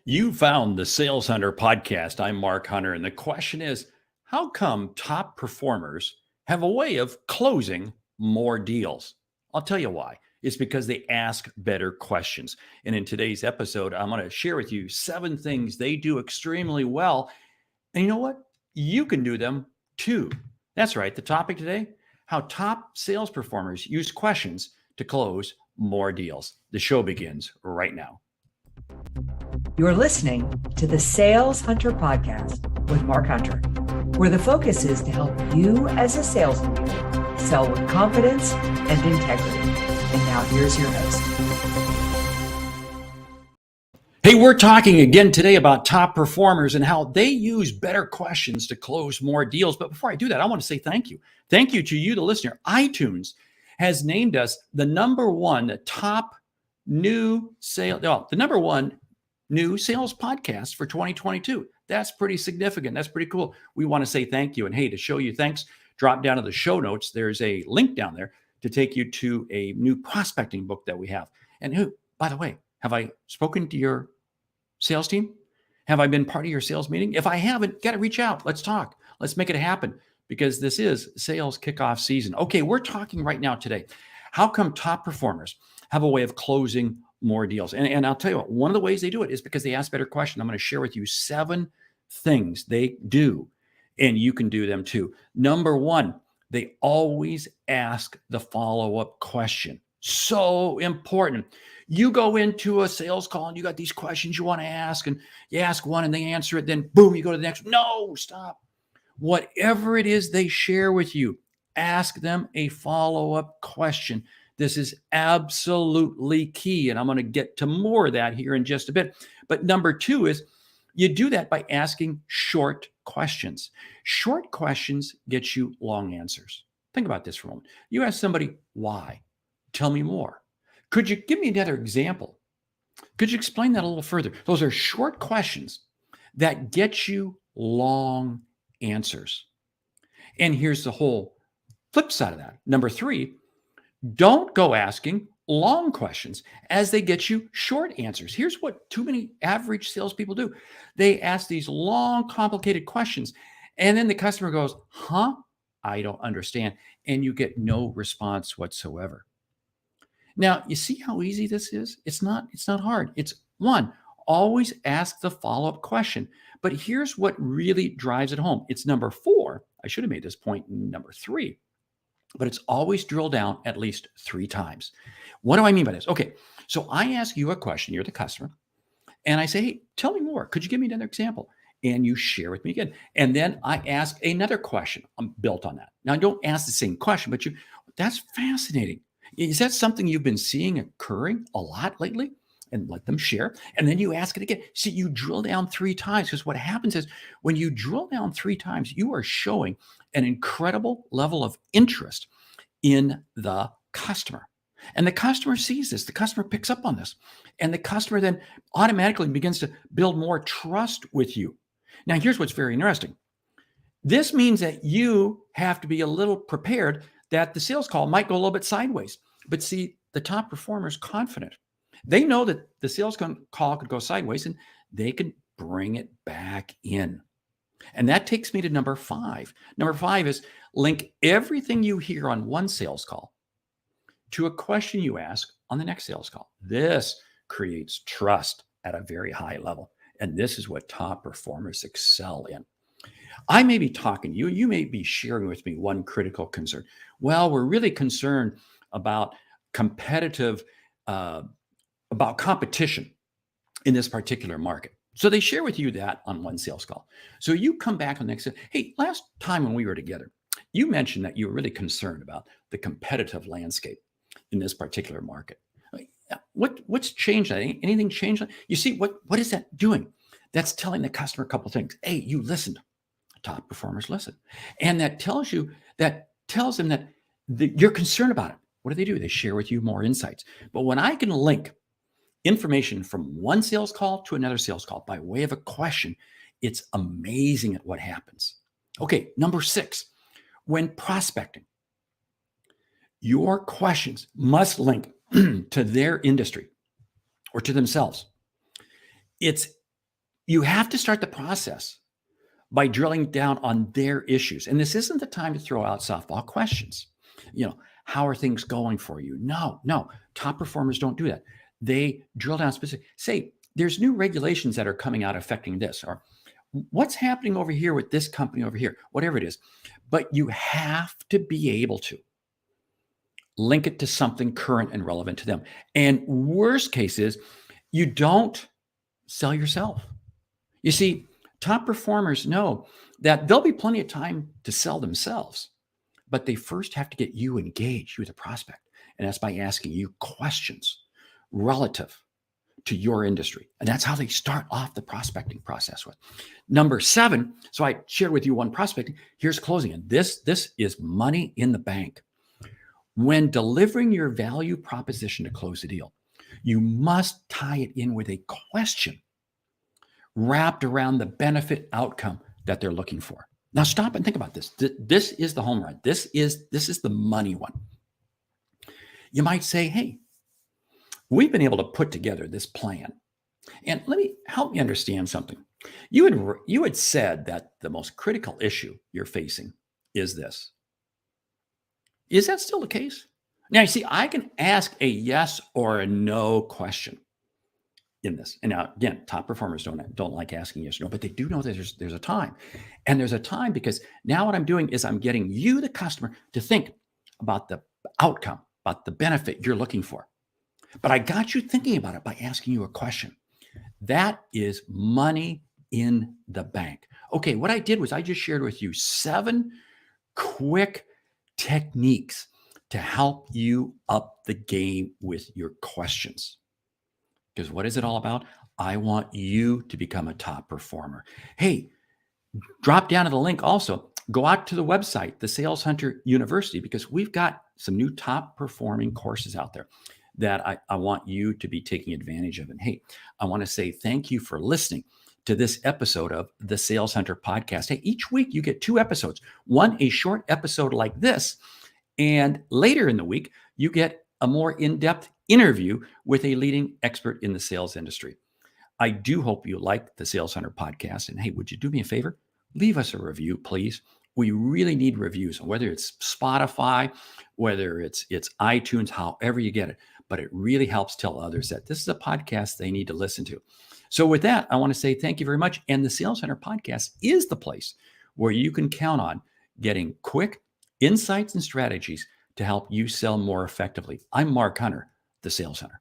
You found the Sales Hunter podcast. I'm Mark Hunter. And the question is, how come top performers have a way of closing more deals? I'll tell you why. It's because they ask better questions. And in today's episode, I'm going to share with you 7 things they do extremely well. And you know what? You can do them too. That's right. The topic today, how top sales performers use questions to close more deals. The show begins right now. You're listening to the Sales Hunter podcast with Mark Hunter, where the focus is to help you as a sales leader sell with confidence and integrity. And now here's your host. Hey, we're talking again today about top performers and how they use better questions to close more deals. But before I do that, I want to say thank you. Thank you to you, the listener. iTunes has named us the number one new sales podcast for 2022. That's pretty significant. That's pretty cool. We want to say thank you. And hey, to show you thanks, drop down to the show notes. There's a link down there to take you to a new prospecting book that we have. And who, by the way, have I spoken to your sales team? Have I been part of your sales meeting? If I haven't, got to reach out. Let's talk. Let's make it happen because this is sales kickoff season. Okay, we're talking right now today. How come top performers have a way of closing more deals? And I'll tell you what, one of the ways they do it is because they ask better questions. I'm going to share with you 7 things they do, and you can do them too. Number 1, they always ask the follow-up question. So important. You go into a sales call and you got these questions you want to ask, and you ask one and they answer it. Then boom, you go to the next. No, stop. Whatever it is they share with you, ask them a follow-up question. This is absolutely key. And I'm going to get to more of that here in just a bit. But number 2 is you do that by asking short questions. Short questions get you long answers. Think about this for a moment. You ask somebody, why? Tell me more. Could you give me another example? Could you explain that a little further? Those are short questions that get you long answers. And here's the whole flip side of that. Number 3, don't go asking long questions as they get you short answers. Here's what too many average salespeople do. They ask these long, complicated questions, and then the customer goes, huh? I don't understand. And you get no response whatsoever. Now, you see how easy this is? It's not hard. It's 1, always ask the follow-up question. But here's what really drives it home. It's number 4. I should have made this point in number 3, but it's always drill down at least 3 times. What do I mean by this? Okay, so I ask you a question, you're the customer, and I say, hey, tell me more. Could you give me another example? And you share with me again. And then I ask another question built on that. Now, I don't ask the same question, but that's fascinating. Is that something you've been seeing occurring a lot lately? And let them share. And then you ask it again. See, you drill down 3 times because what happens is when you drill down 3 times, you are showing an incredible level of interest in the customer. And the customer sees this. The customer picks up on this. And the customer then automatically begins to build more trust with you. Now, here's what's very interesting. This means that you have to be a little prepared that the sales call might go a little bit sideways. But see, the top performer is confident. They know that the sales call could go sideways and they can bring it back in. And that takes me to number 5. Number 5 is link everything you hear on one sales call to a question you ask on the next sales call. This creates trust at a very high level. And this is what top performers excel in. I may be talking to you. You may be sharing with me one critical concern. Well, we're really concerned about about competition in this particular market. So they share with you that on one sales call. So you come back on the next, hey, last time when we were together, you mentioned that you were really concerned about the competitive landscape in this particular market. What's changed? Anything changed? You see, what is that doing? That's telling the customer a couple of things. Hey, you listened. Top performers listen. And that tells them that you're concerned about it. What do? They share with you more insights. But when I can link information from one sales call to another sales call by way of a question, it's amazing at what happens. Okay, number 6, when prospecting, your questions must link to their industry or to themselves. It's You have to start the process by drilling down on their issues. And this isn't the time to throw out softball questions. How are things going for you? No. Top performers don't do that. They drill down specific. Say, there's new regulations that are coming out affecting this, or what's happening over here with this company over here, whatever it is. But you have to be able to link it to something current and relevant to them. And worst case is you don't sell yourself. You see, top performers know that there'll be plenty of time to sell themselves, but they first have to get you engaged with a prospect. And that's by asking you questions relative to your industry. And that's how they start off the prospecting process with. Number 7, so I shared with you one prospecting. Here's closing. And this is money in the bank. When delivering your value proposition to close a deal, you must tie it in with a question wrapped around the benefit outcome that they're looking for. Now stop and think about this. This is the home run. This is the money one. You might say, hey, we've been able to put together this plan. And help me understand something. You had said that the most critical issue you're facing is this. Is that still the case? Now, you see, I can ask a yes or a no question in this. And now, again, top performers don't like asking yes or no, but they do know that there's a time. And there's a time because now what I'm doing is I'm getting you, the customer, to think about the outcome, about the benefit you're looking for. But I got you thinking about it by asking you a question. That is money in the bank. Okay, what I did was I just shared with you 7 quick techniques to help you up the game with your questions. Because what is it all about? I want you to become a top performer. Hey, drop down to the link also. Go out to the website, the Sales Hunter University, because we've got some new top performing courses out there that I want you to be taking advantage of. And hey, I want to say thank you for listening to this episode of the Sales Hunter podcast. Hey, each week you get 2 episodes, one a short episode like this, and later in the week, you get a more in-depth interview with a leading expert in the sales industry. I do hope you like the Sales Hunter podcast. And hey, would you do me a favor? Leave us a review, please. We really need reviews, whether it's Spotify, whether it's iTunes, however you get it. But it really helps tell others that this is a podcast they need to listen to. So with that, I want to say thank you very much. And the Sales Hunter podcast is the place where you can count on getting quick insights and strategies to help you sell more effectively. I'm Mark Hunter, the Sales Hunter.